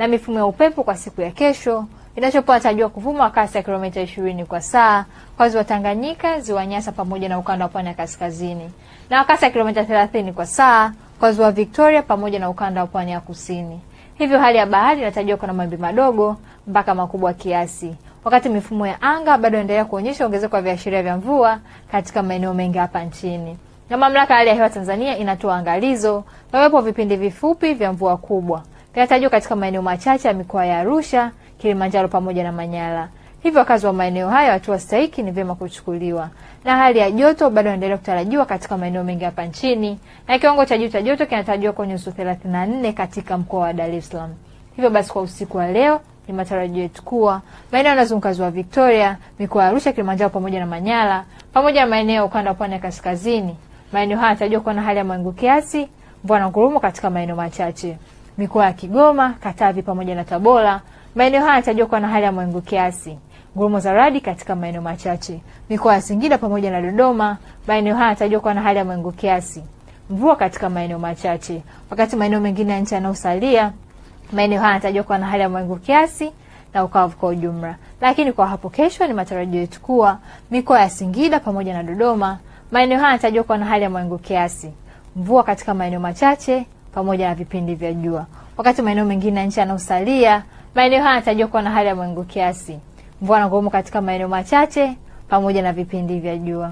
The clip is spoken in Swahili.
na mifumo ya upepo kwa siku ya kesho inatarajiwa kuvuma kasi ya kilomita 20 kwa saa kwa ziwa Tanganyika, ziwa Nyasa pamoja na ukanda wa pwani ya kaskazini, na kasi ya kilomita 30 kwa saa kwa ziwa Victoria pamoja na ukanda wa pwani ya kusini. Hivyo hali ya bahari inatarajiwa kuwa na mawimbi madogo mpaka makubwa kiasi. Wakati mifumo ya anga bado inaendelea kuonyesha ongezeko la viashiria vya mvua katika maeneo mengi hapa nchini. Na mamlaka ya hali ya hewa Tanzania inatoa angalizo la uwepo wa vipindi vifupi vya mvua kubwa. Vinatarajiwa katika maeneo machache ya mikoa ya Arusha, Kilimanjaro pamoja na Manyara. Hivyo wakazi wa maeneo hayo hatua stahiki ni vyema kuchukuliwa. Na hali ya joto bado inaendelea kutarajiwa katika maeneo mengi hapa nchini, na kiwango cha juu cha joto kinatarajiwa kwenye nyuzi 34 katika mkoa wa Dar es Salaam. Hivyo basi kwa usiku wa leo ni matarajio yetu kuwa maeneo yanayozunguka ziwa Victoria, mikoa ya Arusha, Kilimanjaro pamoja na Manyara, pamoja na maeneo ya ukanda wa pwani ya kaskazini, maeneo haya yanatarajiwa kuwa na hali ya mawingu kiasi, mvua na ngurumo katika maeneo machache. Mikoa ya Kigoma, Katavi pamoja na Tabora, maeneo haya yanatarajiwa kuwa na hali ya mawingu kiasi, ngurumo za radi katika maeneo machache. Mikoa ya Singida pamoja na Dodoma, maeneo haya yanatarajiwa kuwa na hali ya mawingu kiasi, mvua katika maeneo machache. Wakati maeneo mengine ya nchi yanayosalia, maeneo haya yanatarajiwa kuwa na hali ya mawingu kiasi na ukavu kwa ujumla. Lakini kwa hapo kesho ni matarajio yetu kuwa mikoa ya Singida pamoja na Dodoma, maeneo haya yanatarajiwa kuwa na hali ya mawingu kiasi, mvua katika maeneo machache pamoja na vipindi vya jua. Wakati maeneo mengine ya nchi yanayosalia, maeneo haya yanatarajiwa kuwa na hali ya mawingu kiasi, mvua na ngurumo katika maeneo machache pamoja na vipindi vya jua.